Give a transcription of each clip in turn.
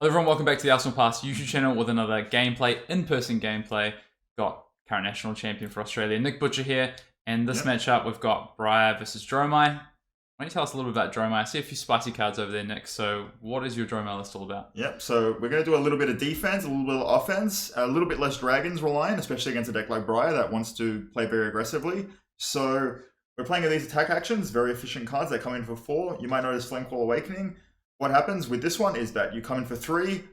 Hello everyone, welcome back to the Arsenal Pass YouTube channel with another gameplay, in-person gameplay. Got current national champion for Australia, Nick Butcher here. And this matchup, we've got Briar versus Dromai. Why don't you tell us a little bit about Dromai? I see a few spicy cards over there, Nick. So what is your Dromai list all about? Yep, so we're going to do a little bit of defense, a little bit of offense, a little bit less dragons relying, especially against a deck like Briar that wants to play very aggressively. So we're playing with these attack actions, very efficient cards that come in for 4. You might notice Flameclaw Awakening. What happens with this one is that you come in for 3,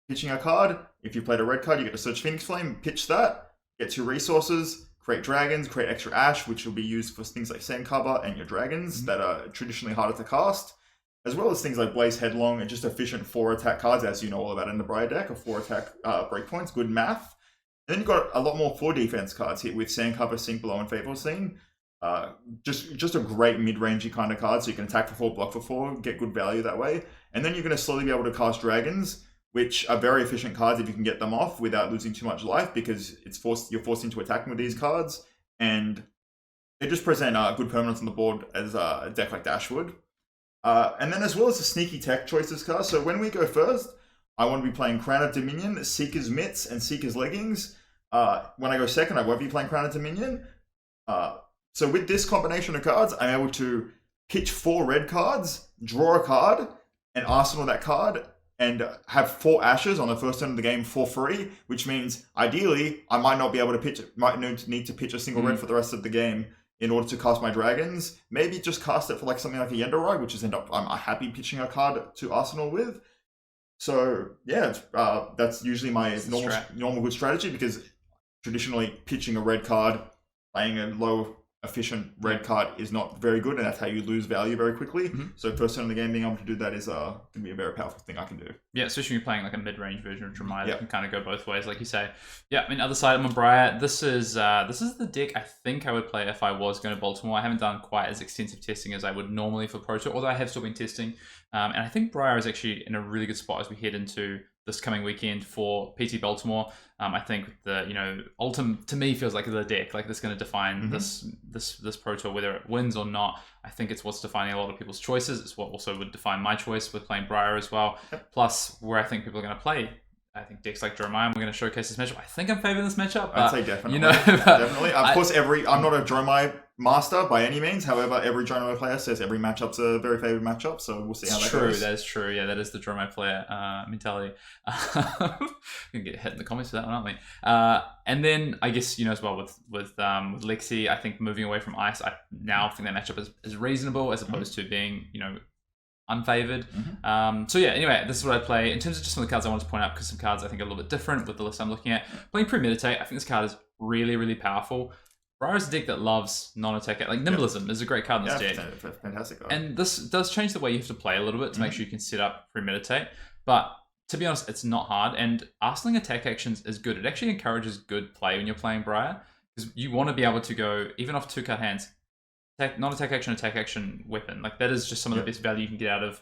pitching a card. If you played a red card, you get to search Phoenix Flame, pitch that, get 2 resources, create dragons, create extra ash, which will be used for things like sand cover and your dragons that are traditionally harder to cast, as well as things like Blaze Headlong and just efficient 4 attack cards, as you know all about in the Briar deck, or 4 attack breakpoints, good math. And then you've got a lot more 4 defense cards here with Sand Cover, Sink Below, and Fatal Scene. Just a great mid-rangey kind of card, so you can attack for 4, block for 4, get good value that way. And then you're going to slowly be able to cast dragons, which are very efficient cards if you can get them off without losing too much life, because you're forced into attacking with these cards, and they just present good permanence on the board as a deck like Dash would. And then as well as the sneaky tech choices card. So when we go first, I want to be playing Crown of Dominion, Seeker's Mitts, and Seeker's Leggings. When I go second, I won't be playing Crown of Dominion. So with this combination of cards, I'm able to pitch 4 red cards, draw a card, and arsenal that card, and have 4 ashes on the first turn of the game for free, which means ideally I might not be able to pitch, might need to pitch a single red for the rest of the game in order to cast my dragons. Maybe just cast it for like something like a Yendoroi, which is I'm happy pitching a card to arsenal with. So yeah, that's usually my normal good strategy, because traditionally pitching a red card, playing a low efficient red card is not very good, and that's how you lose value very quickly. So first turn of the game, being able to do that is going to be a very powerful thing I can do. Yeah, especially when you're playing like a mid-range version of Dromai that can kind of go both ways, like you say. Yeah, I mean, other side, I'm on Briar. This is the deck I think I would play if I was going to Baltimore. I haven't done quite as extensive testing as I would normally for Pro Tour, although I have still been testing. And I think Briar is actually in a really good spot as we head into this coming weekend for PT Baltimore. I think Ultim to me feels like the deck, like that's going to define this Pro Tour, whether it wins or not. I think it's what's defining a lot of people's choices. It's what also would define my choice with playing Briar as well. Plus, where I think people are going to play, I think decks like Dromai, and we're going to showcase this matchup. I think I'm favoring this matchup. I'd say definitely. Definitely. Of course, I'm not a Dromai master by any means. However, every Dromai player says every matchup's a very favored matchup, so we'll see how that goes. That is true. Yeah, that is the Dromai player mentality. We're gonna get hit in the comments for that one, aren't we? And then I guess as well with Lexi, I think moving away from Ice, I now think that matchup is reasonable as opposed to being unfavored. So yeah, anyway, this is what I play. In terms of just some of the cards I wanted to point out, because some cards I think are a little bit different with the list I'm looking at. Playing Premeditate, I think this card is really, really powerful. Briar is a deck that loves non-attack. Like Nimblism is a great card in this deck. Fantastic card. And this does change the way you have to play a little bit to make sure you can set up Premeditate. But to be honest, it's not hard. And arsenaling attack actions is good. It actually encourages good play when you're playing Briar, because you want to be able to go, even off 2-card hands, non-attack action, attack action, weapon. Like that is just some of the best value you can get out of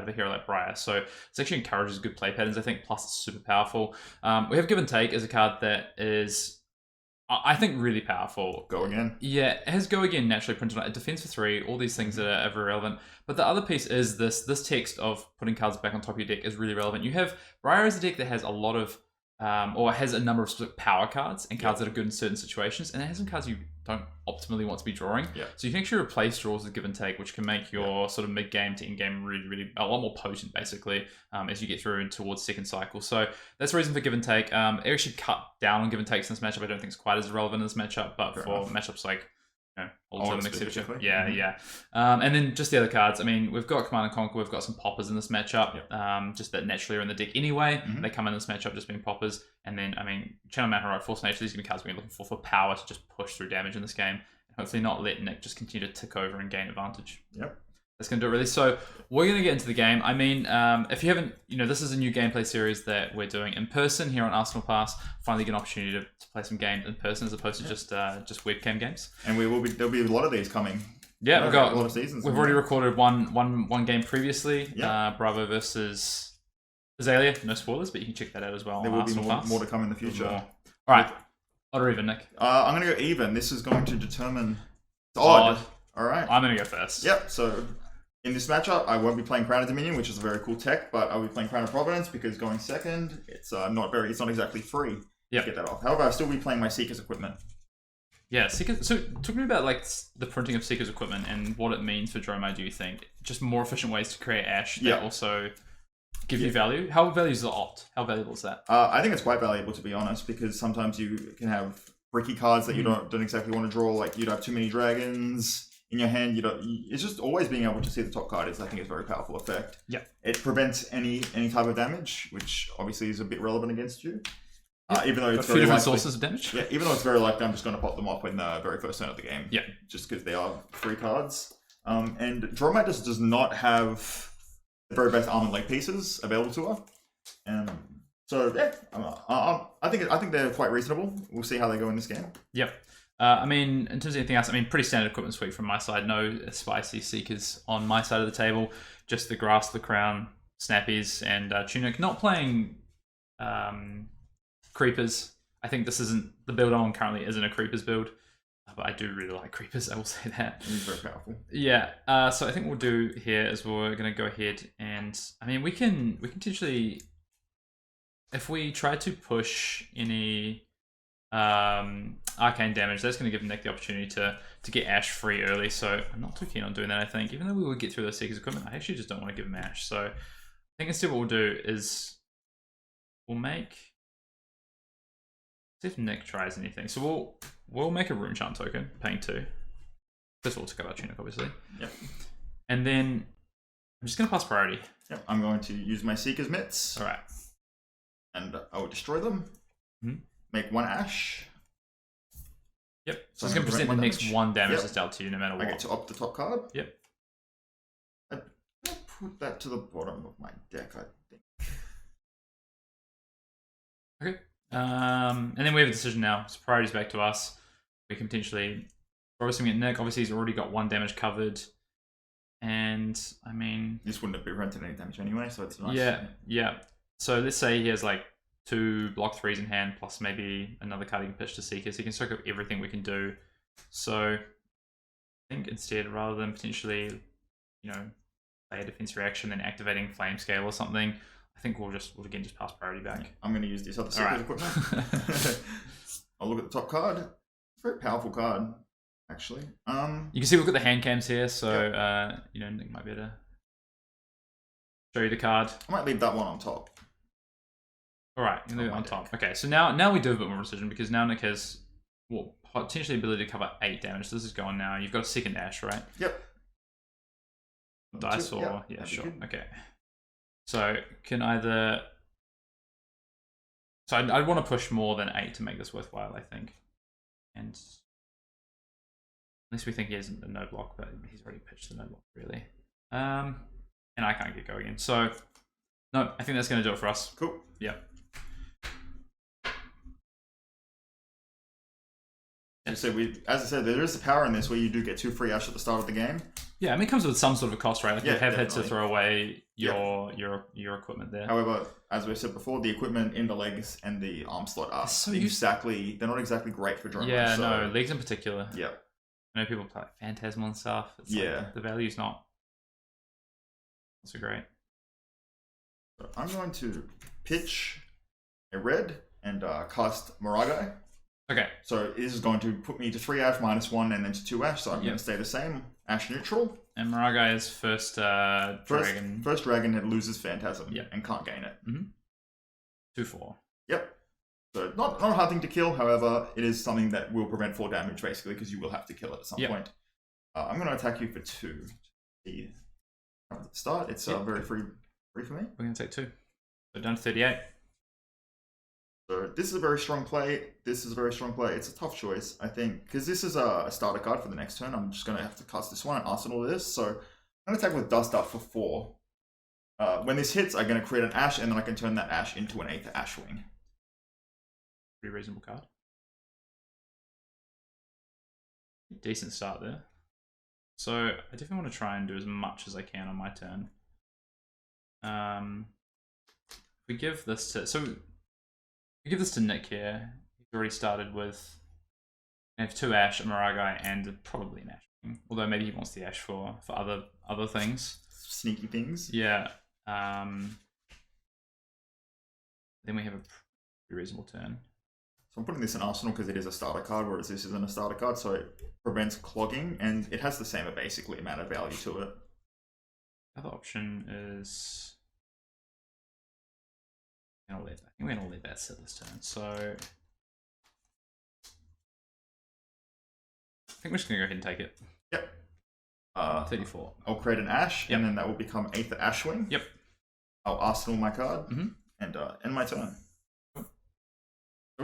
a hero like Briar. So it actually encourages good play patterns, I think. Plus, it's super powerful. We have Give and Take as a card that is, I think, really powerful. Go Again. Yeah, it has Go Again naturally printed on it. It defends for 3, all these things that are very relevant. But the other piece is this text of putting cards back on top of your deck is really relevant. You have Briar as a deck that has a lot of, or has a number of specific power cards and cards that are good in certain situations, and it has some cards you don't optimally want to be drawing. So you can actually replace draws with Give and Take, which can make your sort of mid-game to in-game really, really a lot more potent, basically, as you get through and towards second cycle. So that's the reason for Give and Take. It actually cut down on Give and Takes in this matchup. I don't think it's quite as relevant in this matchup, but for matchups like and then just the other cards. I mean, we've got Command and Conquer. We've got some poppers in this matchup. Just that naturally are in the deck anyway. They come in this matchup just being poppers. And then, I mean, Channel Man Heroic Force Nature. These are going to be cards we're looking for power to just push through damage in this game, and hopefully not let Nick just continue to tick over and gain advantage. That's going to do it, really. So we're going to get into the game. I mean, if you haven't, this is a new gameplay series that we're doing in person here on Arsenal Pass. Finally get an opportunity to play some games in person as opposed to just webcam games. And there'll be a lot of these coming. Yeah, we've got a lot of seasons. We've already recorded one game previously. Bravo versus Azalea. No spoilers, but you can check that out as well. There will be more to come in the future. All right, odd or even, Nick? I'm going to go even. This is going to determine odd. All right. I'm going to go first. Yep. So In this matchup, I won't be playing Crown of Dominion, which is a very cool tech, but I'll be playing Crown of Providence because going second, it's not exactly free to get that off. However, I'll still be playing my Seeker's equipment. Yeah, Seekers. So talk to me about like the printing of Seeker's equipment and what it means for Dromai. Do you think just more efficient ways to create ash that also give you value? How valuable is the opt? How valuable is that? I think it's quite valuable, to be honest, because sometimes you can have bricky cards that you don't exactly want to draw. Like you'd have too many dragons in your hand. It's just always being able to see the top card is, I think, is a very powerful effect. Yeah, it prevents any type of damage, which obviously is a bit relevant against you. Even though it's a few different sources of damage. Yeah, even though it's very likely I'm just going to pop them off in the very first turn of the game. Yeah, just because they are free cards. And Dromai just does not have the very best arm and leg pieces available to her. So yeah, I think they're quite reasonable. We'll see how they go in this game. Yep. I mean, in terms of anything else, I mean, pretty standard equipment suite from my side. No spicy Seekers on my side of the table. Just the Grass, the Crown, Snappies, and Tunic. Not playing Creepers. I think this isn't the build I'm on currently isn't a Creepers build, but I do really like Creepers. I will say that. It's very powerful. Yeah. So I think what we'll do here is we're going to go ahead and I mean we can potentially, if we try to push any arcane damage, that's going to give Nick the opportunity to get ash free early. So I'm not too keen on doing that. I think even though we would get through the Seeker's equipment, I actually just don't want to give him ash. So I think instead what we'll do is we'll make. See if Nick tries anything. So we'll make a Rune Charm token, paying 2. First of all, to cover our Tunic, obviously. Yep. And then I'm just going to pass priority. Yep. I'm going to use my Seeker's Mitts. All right. And I will destroy them. Make 1 ash. Yep. So it's going to present the next 1 damage that's dealt to you, no matter what. I get to opt the top card. Yep. I'll put that to the bottom of my deck, I think. Okay. And then we have a decision now. So priority's back to us. We can potentially throw something at Nick. Obviously, he's already got 1 damage covered. And, I mean... This wouldn't have prevented any damage anyway, so it's nice. Yeah. So let's say he has like 2 block 3s in hand, plus maybe another card he can pitch to Seeker. So he can soak up everything we can do. So I think instead, rather than potentially, play a defense reaction and activating Flame Scale or something, I think we'll again just pass priority back. I'm going to use this other Seeker's equipment. I'll look at the top card. It's a very powerful card, actually. You can see we've got the hand cams here, so Nick might be able to show you the card. I might leave that one on top. All right, you leave it on top. Okay, so now we do have a bit more precision because now Nick has potentially the ability to cover 8 damage. This is going now. You've got a second dash, right? Yep. Dice or yeah, sure. Okay. So can either. So I'd want to push more than 8 to make this worthwhile, I think. And unless we think he has a no block, but he's already pitched the no block, really. And I can't get going again. So no, I think that's going to do it for us. Cool. Yeah. As I said, there is a power in this where you do get 2 free ash at the start of the game. Yeah, I mean, it comes with some sort of a cost, right? Like you have had to throw away your equipment there. However, as we said before, the equipment in the legs and the arm slot are they're not exactly great for Dromai. Yeah, no, legs in particular. Yeah. I know people play like Phantasmal and stuff. It's like, the value's not so great. So I'm going to pitch a red and cast Moragai. Okay. So this is going to put me to 3 ash, -1, and then to 2 ash. So I'm going to stay the same. Ash neutral. And Moragai is first dragon. First dragon that loses Phantasm and can't gain it. 2/4. Yep. So not a hard thing to kill. However, it is something that will prevent 4 damage basically because you will have to kill it at some point. I'm going to attack you for 2. At the start, it's very free for me. We're going to take 2. So down to 38. So this is a very strong play. This is a very strong play. It's a tough choice, I think, because this is a starter card for the next turn. I'm just going to have to cast this one and arsenal this. So I'm going to attack with Dust Up for 4. When this hits, I'm going to create an Ash, and then I can turn that Ash into an 8th Ashwing. Pretty reasonable card. Decent start there. So I definitely want to try and do as much as I can on my turn. We give this to Nick here. He's already started with. I have 2 Ash, a Moragai, and probably an Ash. Although maybe he wants the Ash for other other things. Sneaky things. Yeah. Then we have a pretty reasonable turn. So I'm putting this in Arsenal because it is a starter card, whereas this isn't a starter card, so it prevents clogging, and it has the same basically amount of value to it. The other option is... I think we're going to leave that sit this turn. So I think we're just going to go ahead and take it. Yep. 34. I'll create an Ash, and then that will become Aether Ashwing. Yep. I'll Arsenal my card, and end my turn. So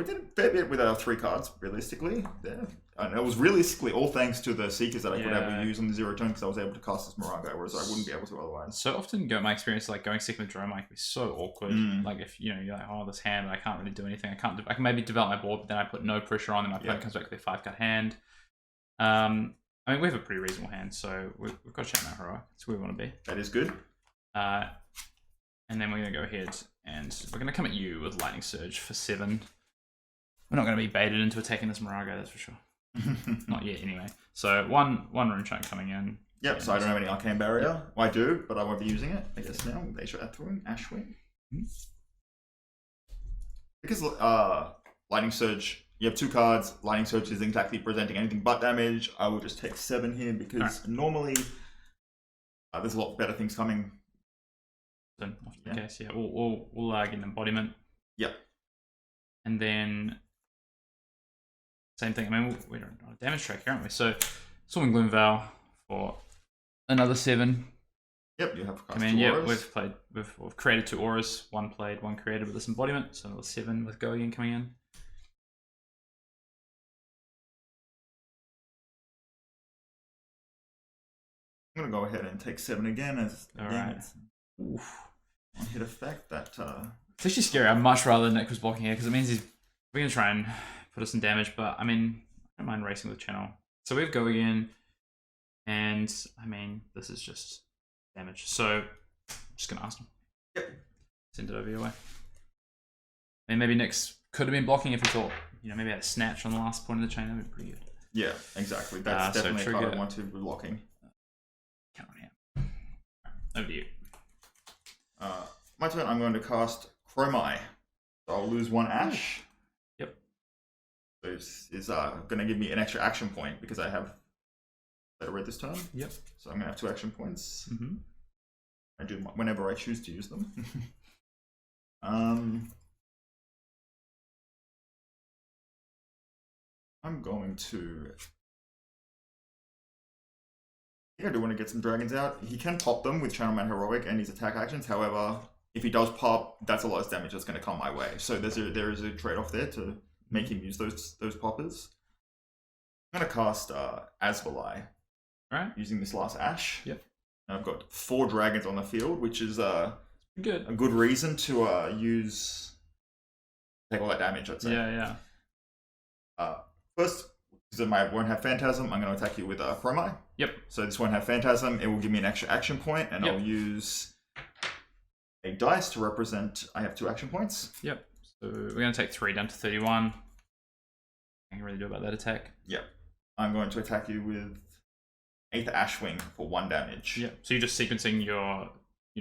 we did a fair bit with our 3 cards, realistically, there. And it was realistically all thanks to the Seekers that I could able to use on the 0 turn, because I was able to cast this Moraga, whereas I wouldn't be able to otherwise. So often, my experience, like going second with Dromai can be so awkward. Like if you're like, oh, this hand, I can't really do anything. I can maybe develop my board, but then I put no pressure on, and my opponent comes back with a 5-card hand. I mean, we have a pretty reasonable hand, so we've got to check that heroic. That's where we want to be. That is good. And then we're going to go ahead and we're going to come at you with Lightning Surge for 7. We're not going to be baited into attacking this Moraga, that's for sure. Not yet, anyway. So one rune chunk coming in. Yep. So I don't have any Arcane Barrier. Well, I do, but I won't be using it. I guess now with Ashwing. Because Lightning Surge, you have 2 cards. Lightning Surge isn't exactly presenting anything but damage. I will just take 7 here because normally there's a lot better things coming. Then, in case, we'll get an embodiment. Yep. And then same thing. I mean, we're on a damage track, aren't we? So Swarming Gloom Vow for another 7. Yep, you have cast 2 auras. We've created 2 auras. 1 played, 1 created with this embodiment. So another 7 with Go Again coming in. I'm gonna go ahead and take 7 again as Oof. One hit effect that It's actually scary. I'd much rather Nick was blocking here because it means we're gonna try and put us in damage, but I mean, I don't mind racing with channel. So we have Go Again, and I mean, this is just damage. So I'm just gonna ask him. Yep. Send it over your way. And maybe Nick's could have been blocking if he thought, maybe had a snatch on the last point of the chain. That would be pretty good. Yeah, exactly. That's definitely a card I want to be blocking. Count on him. Over to you. My turn, I'm going to cast Dromai. So I'll lose 1 Ash. Yep. So this is going to give me an extra action point because I have better red this turn. Yep. So I'm going to have 2 action points. I do whenever I choose to use them. I'm going to... I think I do want to get some dragons out. He can pop them with Channel Man Heroic and his attack actions. However, if he does pop, that's a lot of damage that's going to come my way. So there is a trade-off there to make him use those poppers. I'm going to cast Asvalai. Alright. Using this last Ash. Yep. And I've got 4 dragons on the field, which is a good reason to take all that damage, I'd say. Yeah. First, because I won't have Phantasm, I'm going to attack you with Dromai. Yep. So this won't have Phantasm. It will give me an extra action point, and I'll use a dice to represent I have 2 action points. Yep. So we're going to take 3 down to 31. I can really do about that attack. Yep. I'm going to attack you with Aether Ashwing for 1 damage. Yep. So you're just sequencing your,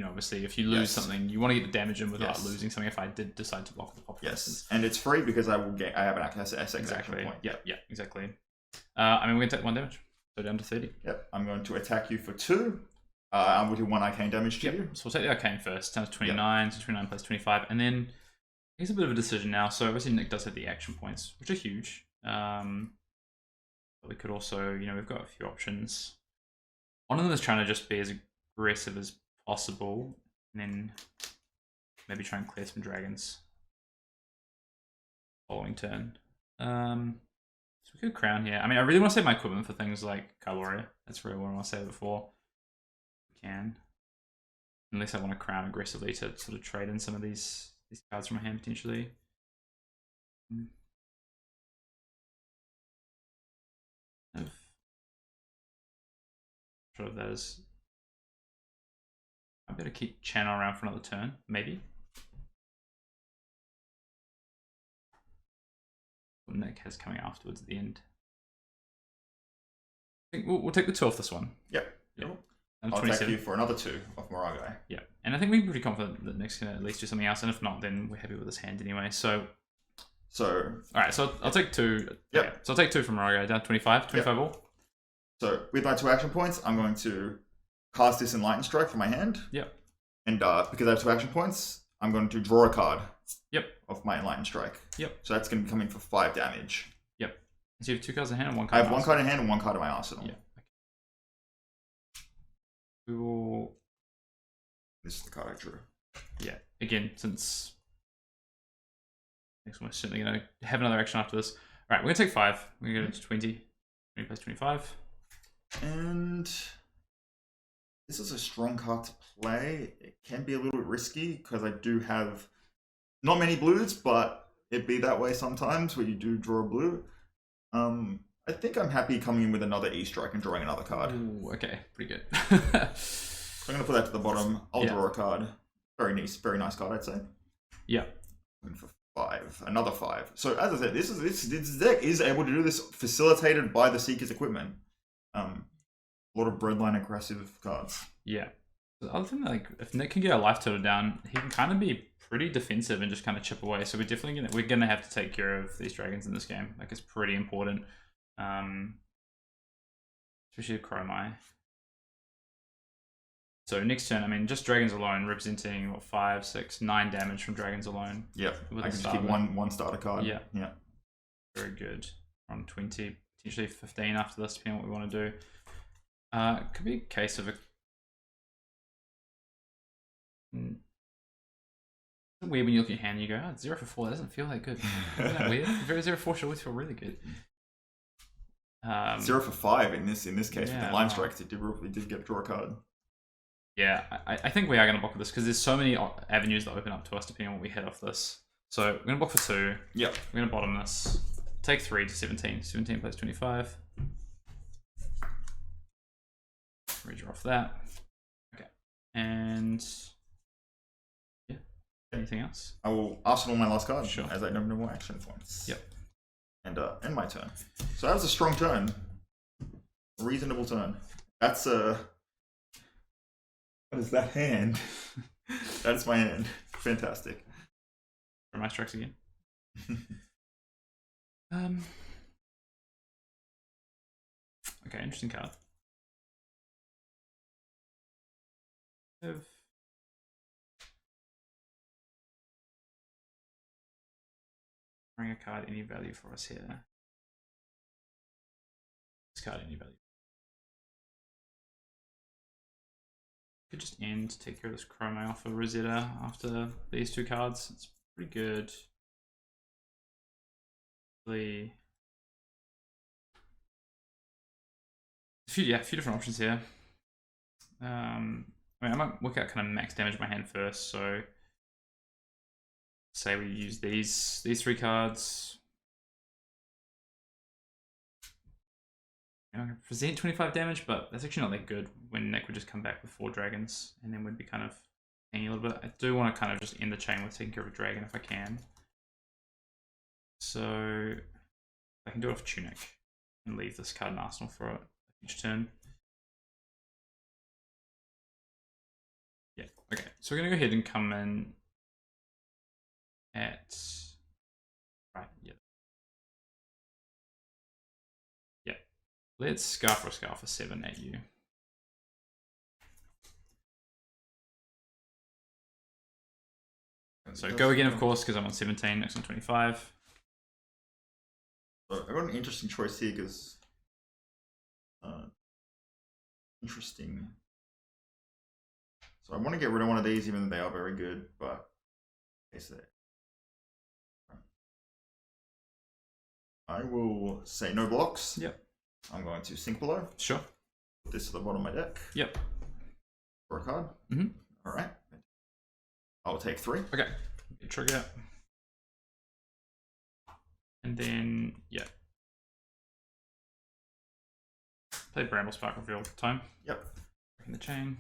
obviously if you lose something, you want to get the damage in without losing something if I did decide to block the pop. Yes. And it's free because I have an SX action point. Yeah, exactly. I mean, we're going to take 1 damage. So down to 30. Yep. I'm going to attack you for 2. I will do 1 arcane damage to you. So we'll take the arcane first. Down to 29. So 29 plus 25. And then here's a bit of a decision now. So obviously Nick does have the action points, which are huge. But we could also, we've got a few options. One of them is trying to just be as aggressive as possible. And then maybe try and clear some dragons. Following turn. So we could crown here. I mean, I really want to save my equipment for things like Kyloria. That's really what I want to save it for. We can. Unless I want to crown aggressively to sort of trade in some of these cards from my hand potentially. Sure if that is. I better keep channel around for another turn, maybe. What Nick has coming afterwards at the end. I think we'll take the 2 off this one. Yep. I'll take you for another 2 of Moragai. Yeah, and I think we're pretty confident that Nick's gonna at least do something else, and if not, then we're happy with his hand anyway. So all right, so I'll take 2. Yep. Okay, so I'll take 2 from Moragai down 25 all. So with my 2 action points, I'm going to cast this Enlightened Strike from my hand. Yep. And because I have 2 action points, I'm going to draw a card. Yep. Of my Enlightened Strike. Yep. So that's going to be coming for 5 damage. Yep. So you have 2 cards in hand and 1 card. I have 1 card in hand and 1 card in my arsenal. Yeah. We will. This is the card I drew. Yeah. Again, since next one is certainly going to have another action after this. All right, we're going to take 5. We're going to go to 20. 20 plus 25. And this is a strong card to play. It can be a little bit risky because I do have not many blues, but it be that way sometimes where you do draw a blue. I think I'm happy coming in with another E-Strike and drawing another card. Ooh, okay, pretty good. So I'm going to put that to the bottom. I'll draw a card. Very nice card, I'd say. Yeah. For 5, another 5. So as I said, this deck is able to do this, facilitated by the Seeker's equipment. A lot of breadline aggressive cards. Yeah. The other thing, like, if Nick can get a life total down, he can kind of be pretty defensive and just kind of chip away. So we're definitely gonna have to take care of these dragons in this game. Like, it's pretty important. Especially with Dromai. So next turn, I mean, just dragons alone representing what 5, 6, 9 damage from dragons alone. Yep. I can just keep one starter card. Yeah. Yeah. Very good. On 20, potentially 15 after this, depending on what we want to do. It could be a case of a. It's weird when you look at your hand and you go, oh, it's 0 for 4. That doesn't feel that good. Isn't that weird? 0 for 4 should always feel really good. 0 for 5 in this case with the line strikes. It did get a draw card. Yeah, I think we are going to block with this because there's so many avenues that open up to us depending on what we hit off this. So we're going to block for 2. Yep. We're going to bottom this. Take 3 to 17. 17 plus 25. Redraw off that. Okay. And yeah. Anything else? I will arsenal my last card. Sure. As I have no more action points. Yep. And end my turn. So that was a strong turn. A reasonable turn. That's a. What is that hand? That's my hand. Fantastic. For my strikes again. Okay, interesting card. Bring a card any value for us here. This card any value. Could just end, take care of this Dromai off of Rosetta after these 2 cards. It's pretty good. A few different options here. I mean, I might work out kind of max damage in my hand first. So, say we use these 3 cards. I can present 25 damage, but that's actually not that good when Nick would just come back with 4 dragons, and then we'd be kind of hanging a little bit. I do want to kind of just end the chain with taking care of a dragon if I can. So I can do it off Tunic and leave this card in Arsenal for each turn. Yeah, okay. So we're going to go ahead and come in at... Right, yeah. Yeah. Let's scarf for 7 at you. So go again, of course, because I'm on 17, next on 25. So I got an interesting choice here because interesting. So I want to get rid of one of these, even though they are very good, but I will say no blocks. Yep. I'm going to sink below. Sure. Put this to the bottom of my deck. Yep. For a card. Mm-hmm. All right. I'll take 3. Okay. Trigger. And then, yeah. Play Bramble Spark Reveal time. Yep. Breaking the chain.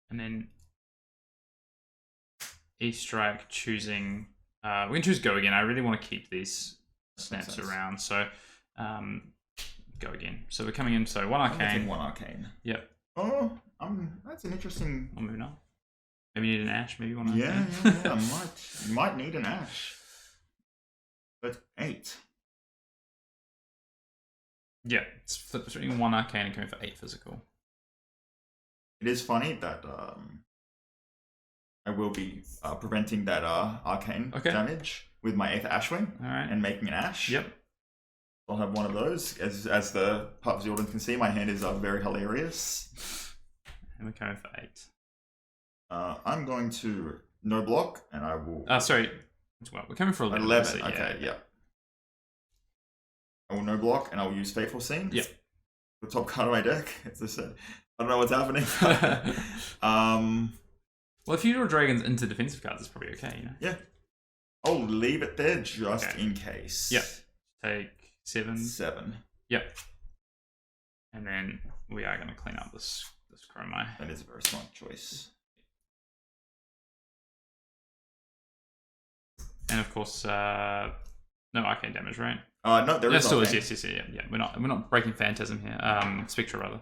And then E-Strike choosing... we can choose Go again. I really want to keep these snaps around. So go again. So we're coming in. So 1 arcane. 1 arcane. Yep. Oh, that's an interesting. I'm moving on. Maybe you need an ash. Maybe 1 arcane. Yeah. might need an ash. But 8. Yeah, it's flip between 1 arcane and coming for 8 physical. It is funny that I will be preventing that arcane damage with my 8th Ashwing and making an ash. Yep. I'll have one of those. As the part of the audience can see, my hand is very hilarious. And we're coming for 8. I'm going to no block, and I will. Sorry. Well, we're coming for 11. 11. So, okay. Yeah. I will no block, and I will use Fateful Scene. Yep. The top card of my deck. As I said, I don't know what's happening. Well, if you draw dragons into defensive cards, it's probably okay, you know. Yeah. I'll leave it there just in case. Yep. Take 7. 7. Yep. And then we are going to clean up this Dromai. That is a very smart choice. And of course, no arcane damage, right? No, there is. Still is. Yes. Yeah. We're not breaking Phantasm here. Spectra rather.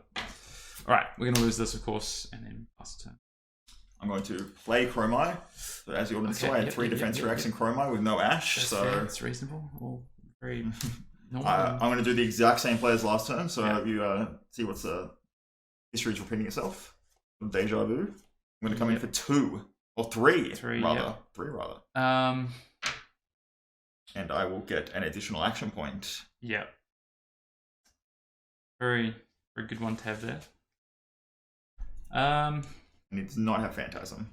All right, we're gonna lose this, of course, and then pass the turn. I'm going to play Dromai. So as the audience saw, I had 3 defense reacts in Dromai with no ash. That's reasonable. Or very normal. I'm going to do the exact same play as last turn. So you see what's history is repeating itself. Deja vu. I'm going to come in for 2 or 3. 3 rather. 3 rather. And I will get an additional action point. Yeah. Very good one to have there. And it does not have Phantasm.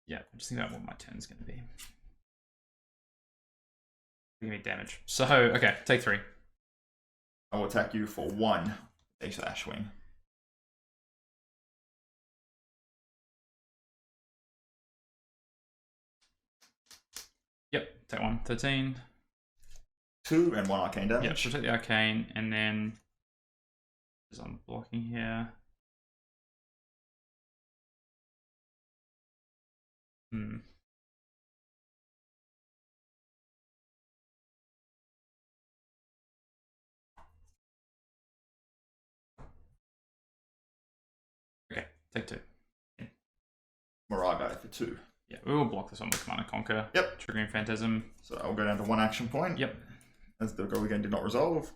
Yeah, I'm just thinking about what my turn's going to be. Give me damage. So, okay, take 3. I will attack you for 1 Ashwing. Yep, take 1. 13. 2 and 1 arcane damage. Yep, she'll take the arcane, and then as I'm blocking here. Okay, take 2. Moragai for 2. Yeah, we will block this one with Command and Conquer. Yep. Triggering Phantasm. So I'll go down to 1 action point. Yep. As the go again did not resolve.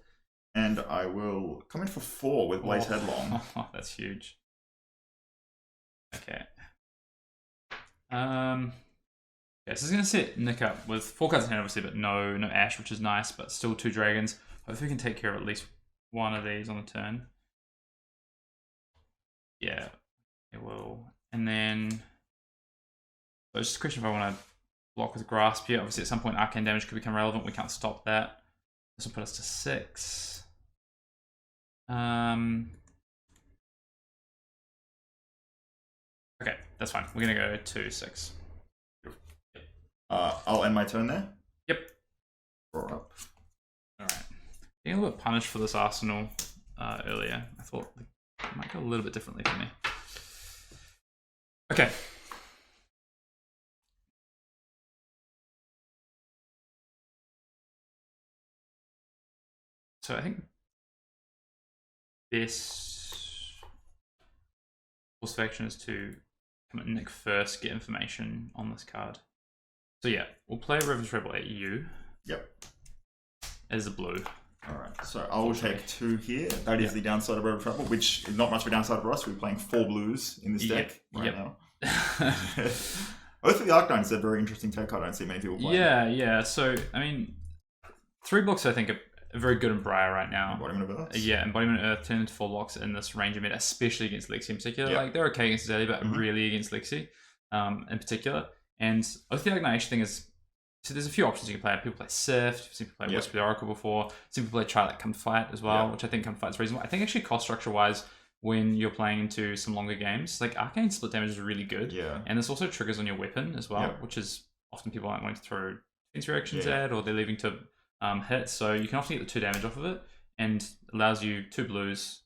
And I will come in for 4 with Blaze Headlong. Oh, that's huge. Okay. Yeah, so it's going to set Nick up with 4 cards in hand, obviously, but no Ash, which is nice, but still 2 dragons. Hopefully we can take care of at least one of these on the turn. Yeah, it will. And then, so it's just a question if I want to block with Grasp here. Obviously, at some point, arcane damage could become relevant. We can't stop that. This will put us to 6. Okay, that's fine. We're going to go to 6. I'll end my turn there. Yep. Roar up. Alright. Getting a little bit punished for this arsenal earlier. I thought it might go a little bit differently for me. Okay. So I think best course of action is to come at Nick first, get information on this card. So yeah, we'll play River's Rebel at you. Yep. As a blue. Alright, so I will take 2 here. That is the downside of River's Rebel, which is not much of a downside for us. We're playing 4 blues in this deck right now. Both of the Arcanines are a very interesting take card. I don't see many people playing. Yeah. So, I mean, 3 blocks I think are very good in Briar right now. Embodiment of Earth. Yeah, Embodiment of Earth turn into 4 blocks in this range of meta, especially against Lexi in particular. Like, they're okay against Azalea, but really against Lexi in particular. And I think the Arcanine thing is, so there's a few options you can play. People play Sift, some people play Whisper the Oracle before, some people play Try That Come Fight as well, which I think Come Fight is reasonable. I think actually cost structure wise, when you're playing into some longer games, like Arcane split damage is really good. Yeah. And this also triggers on your weapon as well, which is often people aren't wanting to throw defense reactions at, or they're leaving to hit. So you can often get the 2 damage off of it, and allows you 2 blues,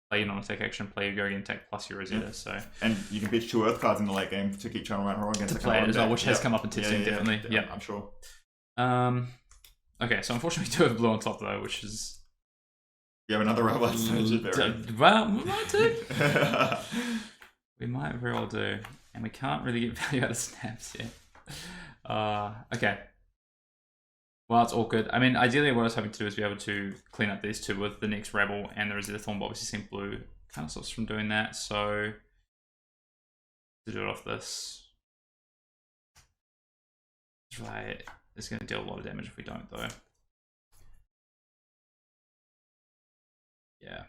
play your non-attack action, play your go again attack plus your Rosetta. So and you can pitch 2 Earth cards in the late game to keep Channel Round Horror against to play it as well, which has come up in testing definitely. Yeah, I'm sure. Okay, so unfortunately we do have blue on top though, which is... You have another robot variant. Well, we might do. We might very well do. And we can't really get value out of snaps yet. Okay. Well, it's all good. I mean, ideally what I was hoping to do is be able to clean up these two with the next Rebel and the Rosetta Thorn, but obviously seeing blue kind of stops from doing that, so... To do it off this... Right, it's going to deal a lot of damage if we don't, though. Yeah.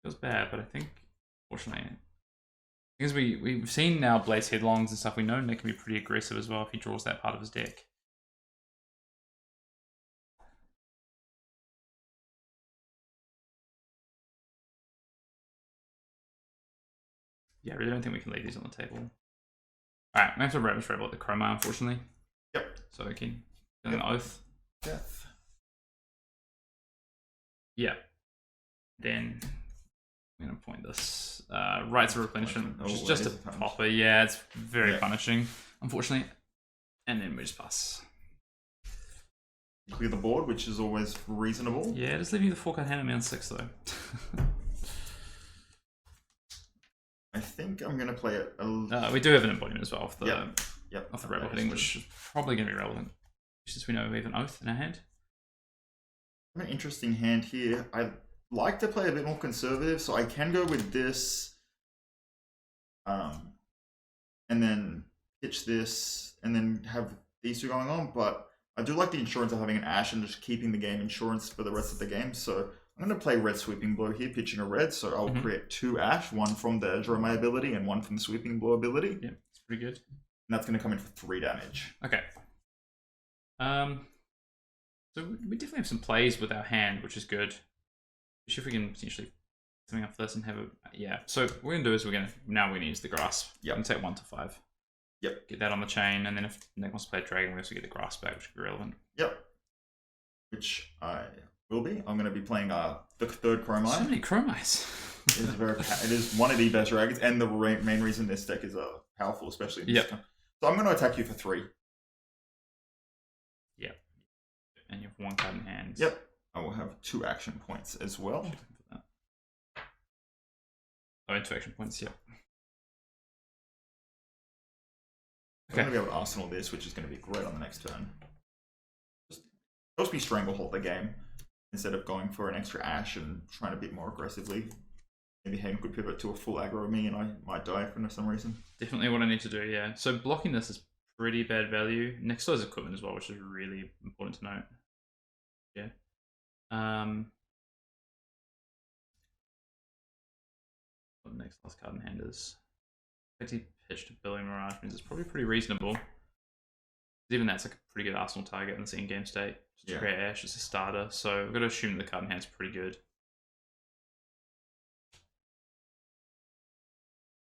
Feels bad, but I think, fortunately, because we've seen now Blaze Headlongs and stuff, we know Nick can be pretty aggressive as well if he draws that part of his deck. Yeah, I really don't think we can leave these on the table. Alright, we have to Ravish Rebel at the Chroma, unfortunately. Yep. So we can get an Oath. Death. Yeah. Then I'm going to point this. Rights of Replenishment, which is just a popper. Yeah, it's very punishing, unfortunately. And then we just pass. Clear the board, which is always reasonable. Yeah, just leave you the 4-card hand on me on 6, though. I think I'm going to play it. We do have an embodiment as well of the, of the Rebel hitting, which is probably going to be relevant. Since we know we have an Oath in our hand. I have an interesting hand here. I like to play a bit more conservative, so I can go with this. And then pitch this, and then have these two going on, but I do like the insurance of having an Ash and just keeping the game insurance for the rest of the game, so I'm going to play Red Sweeping Blow here, pitching a red, so I'll create 2 Ash, one from the Dromai ability and one from the Sweeping Blow ability. Yeah, it's pretty good. And that's going to come in for 3 damage. Okay. So we definitely have some plays with our hand, which is good. See if we can potentially something up this and have a... Yeah, so what we're going to do is we're going to use the Grasp. Yep. And take 1 to 5. Yep. Get that on the chain, and then if Nick wants to play Dragon, we also get the Grasp back, which could be relevant. Yep. Which I will be. I'm going to be playing the 3rd Chromai. So many Chromais. It is one of the best dragons, and the main reason this deck is powerful, especially in this time. So I'm going to attack you for 3. Yep. And you have 1 card in hand. Yep. I will have 2 action points as well. Oh, 2 action points, yep. I'm going to be able to Arsenal this, which is going to be great on the next turn. Just helps me Stranglehold the game instead of going for an extra Ash and trying a bit more aggressively. Maybe Hayden could pivot to a full aggro me and I might die for some reason. Definitely what I need to do, yeah. So blocking this is pretty bad value. Next to his equipment as well, which is really important to note. Yeah. What the next last card in hand is. Effective pitch to Billy Mirage means it's probably pretty reasonable. Even that's like a pretty good Arsenal target in this in-game state. Just to create Ash as a starter, so we've got to assume the card in hand's pretty good.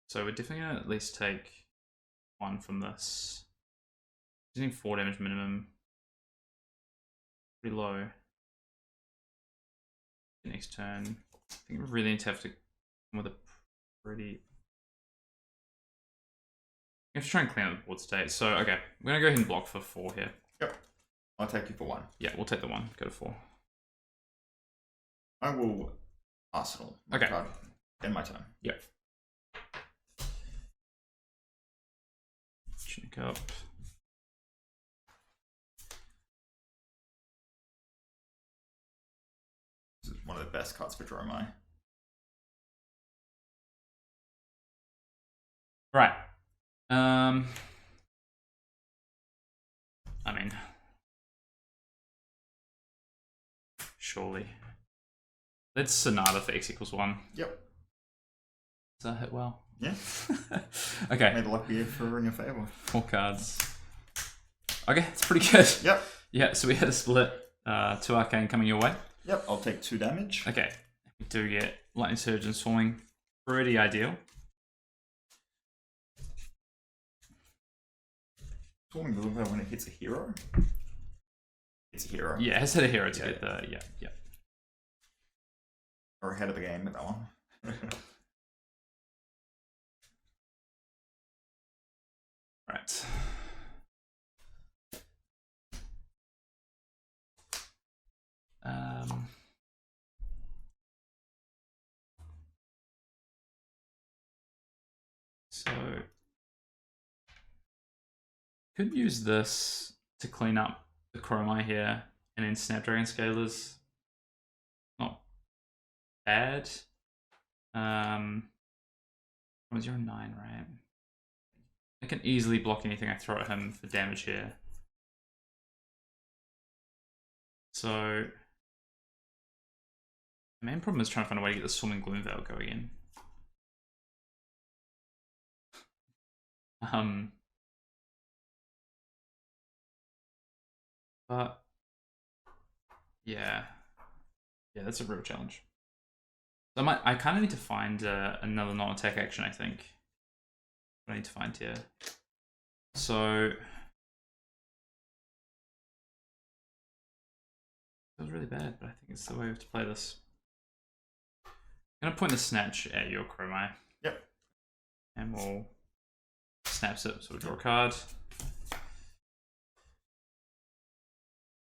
So we're definitely going to at least take 1 from this. Using 4 damage minimum. Pretty low. Next turn. I think we really need to have to come with a pretty... I have to try and clean up the board state. So, okay. We're going to go ahead and block for 4 here. Yep. I'll take you for 1. Yeah, we'll take the 1. Go to 4. I will Arsenal my card in my turn. Yep. Check up. This is one of the best cards for Dromai. Right. I mean, surely. Let's Sonata for X equals 1. Yep. Does that hit well? Yeah. Okay. May the luck be in your favor. 4 cards. Okay, it's pretty good. Yep. Yeah, so we had a split. 2 Arcane coming your way. Yep, I'll take 2 damage. Okay. We do get Lightning Surge and Swarming. Pretty ideal. Swarming Deliver when it hits a hero? It's a hero. Yeah, it has hit a hero to get the... Yeah. Or ahead of the game with that one. Alright. So could use this to clean up the Dromai here, and then Snapdragon Scalers. Not bad. Was your 9, right? I can easily block anything I throw at him for damage here. So the main problem is trying to find a way to get the Swarming Gloom Veil going in. But yeah, that's a real challenge. So I kind of need to find another non-attack action. I think I need to find here. So that was really bad, but I think it's the way we have to play this. I'm gonna point the snatch at your Dromai. Yep. And we'll snaps it, so we draw a card.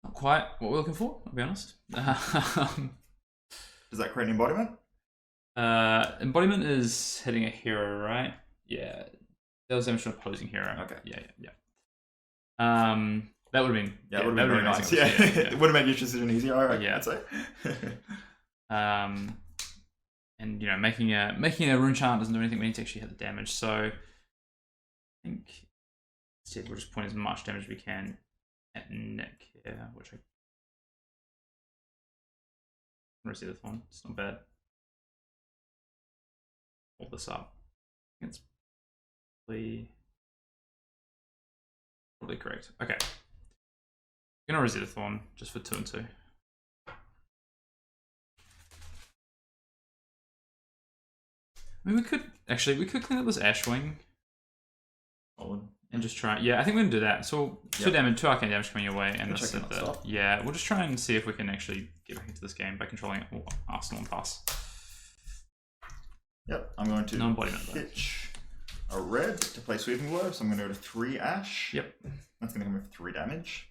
Not quite what we're looking for, I'll be honest. Does that create an embodiment? Embodiment is hitting a hero, right? Yeah. That was damage to an opposing hero. Okay. Yeah. That would have been very nice. Yeah. It would have made your decision easier, I'd say. And you know, making a rune chant doesn't do anything. We need to actually hit the damage. So I think instead we'll just point as much damage as we can at Nick here, which I see this one. It's not bad. Hold this up. I think it's probably correct. Okay. I'm gonna Rosetta Thorn just for 2 and 2. I mean, we could clean up this Ashwing. And just try. Yeah, I think we're gonna do that. So 2 damage, 2 arcane damage coming your way, and this is the. Yeah, we'll just try and see if we can actually get back into this game by controlling Arsenal and pass. Yep, I'm going to pitch a red to play Sweeping Blow, so I'm going to go to 3 Ash. Yep. That's going to come with 3 damage.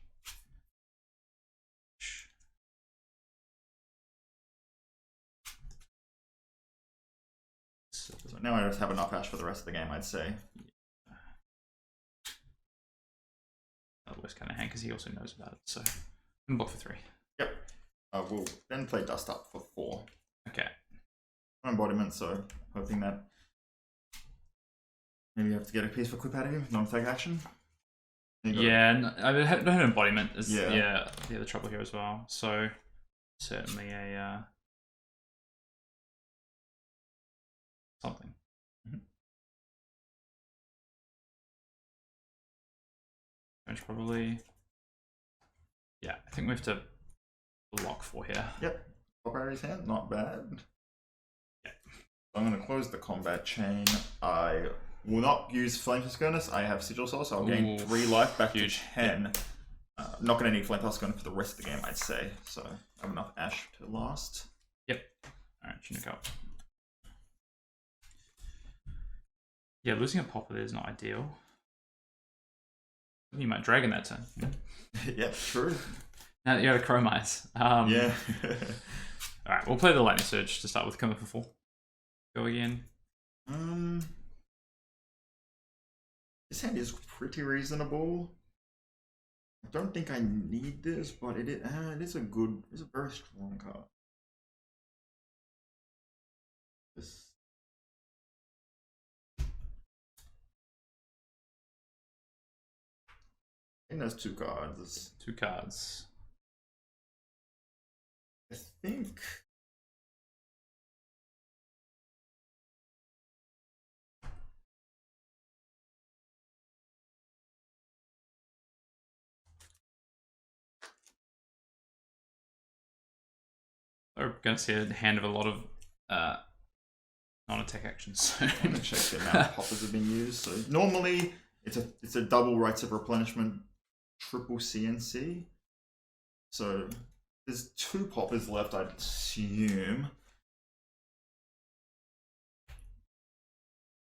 So now I just have enough Ash for the rest of the game, I'd say. Worst kind of hand because he also knows about it. So I'm block for 3. Yep. We'll then play Dust Up for 4. Okay. Embodiment, so hoping that maybe you have to get a piece for Quip out of him, non-attack action. Yeah, I don't have an embodiment. Is the other trouble here as well. So certainly a something. Probably. Yeah, I think we have to block 4 here. Yep. Top Barry's hand, not bad. Yeah. I'm going to close the combat chain. I will not use Flame Tuscanus. I have Sigil Soul, so I'll gain 3 life back to 10. Not going to need Flame Tuscanus for the rest of the game, I'd say. So I have enough Ash to last. Yep. Alright, Tunic up. Yeah, losing a popper there is not ideal. You might Dragon that turn. Yeah, true. Now that you're out of Chromize. Yeah. Alright, we'll play the Lightning Surge to start with. Coming for 4. Go again. This hand is pretty reasonable. I don't think I need this, but it is a very strong card. And there's 2 cards. 2 cards. I think. We're going to see a hand of a lot of non-attack actions. I'm going to check the amount of poppers have been used. So normally it's a double Rites of Replenishment, triple CNC. So there's 2 poppers left, I'd assume.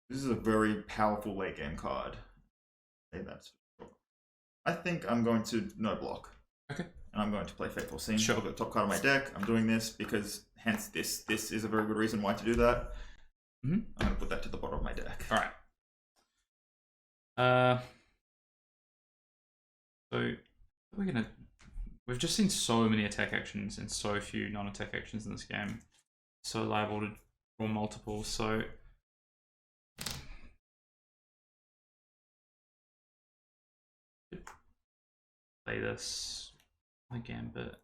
This is a very powerful late game card. Okay, that's. I think I'm going to no block. Okay. And I'm going to play Fateful Scene. Sure. I've got the top card of my deck. I'm doing this because, hence, this is a very good reason why to do that. Mm-hmm. I'm going to put that to the bottom of my deck. All right. So we've just seen so many attack actions and so few non-attack actions in this game. So liable to draw multiple. So play this my gambit.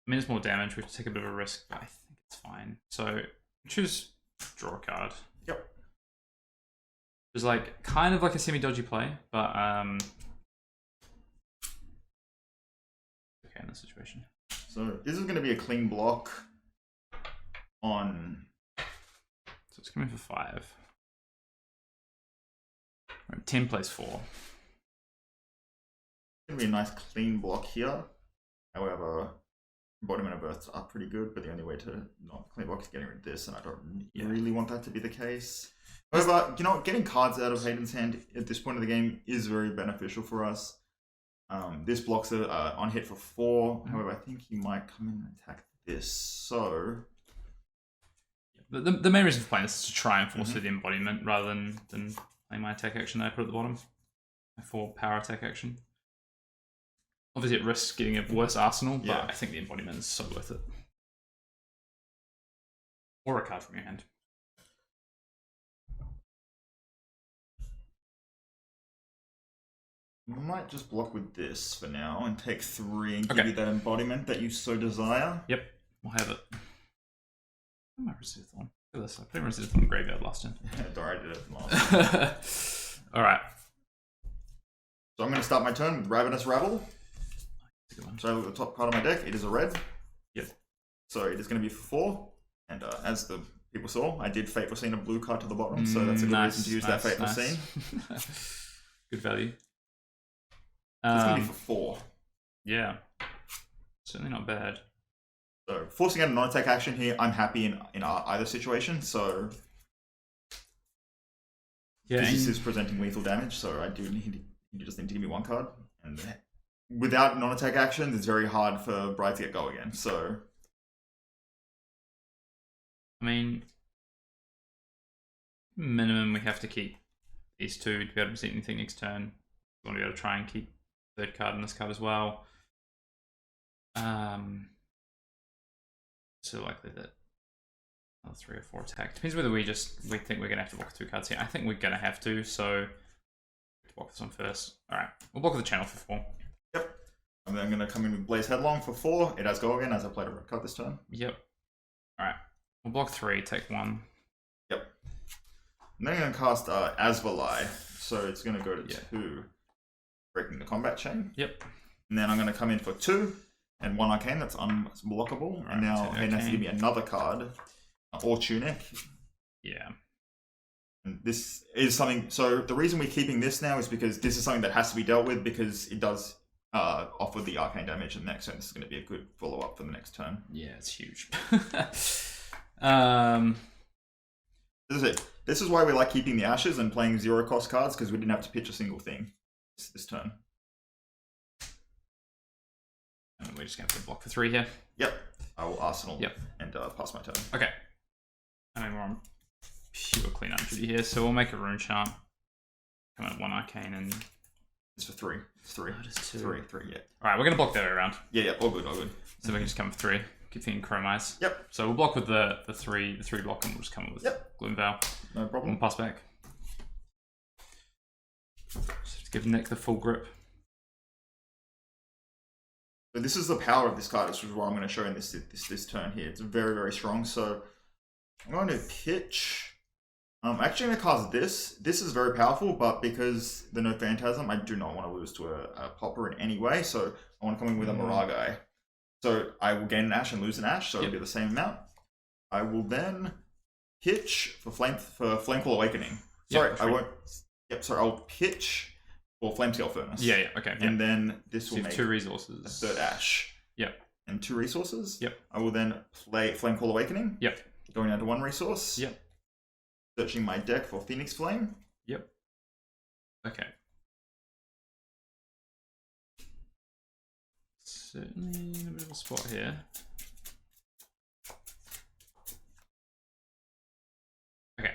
I mean, it's more damage. We have to take a bit of a risk, but I think it's fine. So choose draw a card. Yep. It's like kind of like a semi-dodgy play, but okay in this situation. So this is going to be a clean block on. So it's coming for 5. Right, 10 plays 4. It's going to be a nice clean block here. However, embodiment of Earths are pretty good, but the only way to not clean block is getting rid of this, and I don't really want that to be the case. However, you know, getting cards out of Hayden's hand at this point of the game is very beneficial for us. This blocks on hit for 4. However, I think he might come in and attack this. So the main reason for playing this is to try and force the embodiment rather than playing my attack action that I put at the bottom. My 4 power attack action. Obviously, it risks getting a worse arsenal, but I think the embodiment is so worth it. Or a card from your hand. I might just block with this for now and take 3 and give you that embodiment that you so desire. Yep, we'll have it. Where's my Residual Thorn? Look at this. I played Residual Thorn graveyard last turn. Sorry, I did it last. Alright. So I'm going to start my turn with Ravenous Rabble. So I look at the top card of my deck. It is a red. Yep. So it is going to be for 4. And as the people saw, I did Fateful Scene a blue card to the bottom. So that's a good reason to use that Fateful Scene. Good value. It's going to be for 4. Yeah. Certainly not bad. So forcing out a non-attack action here, I'm happy in either situation. So this is presenting lethal damage. So I do need, you just need to give me 1 card. And without non-attack actions, it's very hard for Briar to get go again. So I mean, minimum we have to keep these 2 to be able to present anything next turn. We want to be able to try and keep 3rd card and this card as well. So likely that another 3 or 4 attack. Depends whether we think we're gonna have to block 2 cards here. I think we're gonna have to, so block this one first. Alright, we'll block the channel for 4. Yep. And then I'm gonna come in with Blaze Headlong for 4. It has go again as I played a red card this turn. Yep. Alright. We'll block 3, take 1. Yep. And then I'm gonna cast Asvalai. So it's gonna go to 2. Breaking the combat chain. Yep. And then I'm gonna come in for 2 and 1 arcane that's unblockable. Right, and now Hayden has to give me another card. Or Tunic. Yeah. And this is something, so the reason we're keeping this now is because this is something that has to be dealt with because it does offer the arcane damage in the next turn. This is going to be a good follow-up for the next turn. Yeah, it's huge. This is it. This is why we like keeping the Ashes and playing 0 cost cards, because we didn't have to pitch a single thing this turn. And we're just going to have to block for 3 here. Yep. I will Arsenal and pass my turn. Okay. I mean, we're on pure clean up duty here, so we'll make a Rune Charm. Come out 1 arcane and... It's for 3. It's 3. Oh, it is 2. 3, yeah. Alright, we're going to block that way around. Yeah, all good, all good. So we can just come for 3. Keep thinking Chromize. Yep. So we'll block with the 3 block and we'll just come with Gloomveil. No problem. We'll pass back. Just give Nick the full grip. But this is the power of this card. This is what I'm going to show in this turn here. It's very, very strong. So I'm going to pitch. I'm actually going to cast this. This is very powerful, but because the no Phantasm, I do not want to lose to a Popper in any way. So I want to come in with a Miragai. So I will gain an Ash and lose an Ash, so it'll be the same amount. I will then pitch for Flameclaw Awakening. Sorry, I won't. Yep, sorry, I'll pitch for Flamescale Furnace. Yeah, okay. And then this will make 2 resources. A 3rd Ash. Yep. And 2 resources. Yep. I will then play Flameclaw Awakening. Yep. Going down to 1 resource. Yep. Searching my deck for Phoenix Flame. Yep. Okay. Certainly in a bit of a spot here. Okay.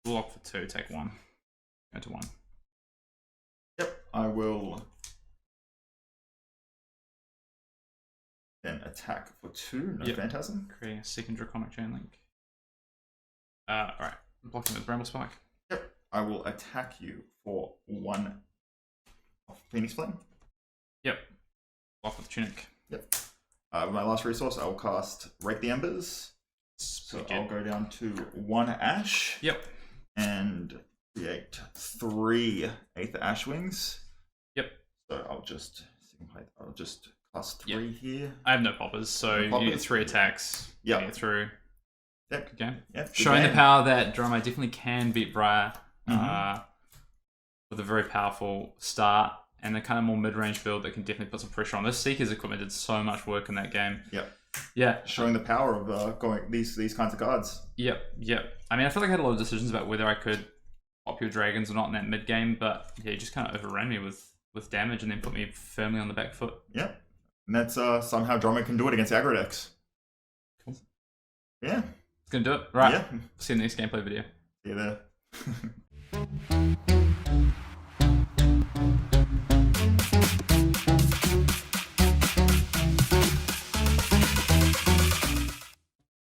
Block for 2, take 1. Go to 1. Yep, I will then attack for 2, no Phantasm. Creating a second Draconic Chain Link. Alright, blocking with Bramble Spike. Yep, I will attack you for 1 of Phoenix Flame. Yep, block with Tunic. Yep. My last resource, I will cast Rake the Embers. So I'll go down to 1 Ash. Yep. And create 3 Aether Ashwings. Yep. So I'll just cast 3 here. I have no poppers, so you get 3 attacks. Yeah. Get through. Yep. Good game. Yep. Showing the power that Dromai definitely can beat Briar with a very powerful start and a kind of more mid-range build that can definitely put some pressure on. This Seeker's equipment did so much work in that game. Yep. Yeah. Showing the power of going these kinds of cards. Yep. I mean, I feel like I had a lot of decisions about whether I could pop your dragons or not in that mid game, but yeah, he just kind of overran me with damage and then put me firmly on the back foot. Yep. And that's somehow Dromai can do it against aggro decks. Cool. Yeah. It's gonna do it. Right. Yeah. See you in the next gameplay video. See you there.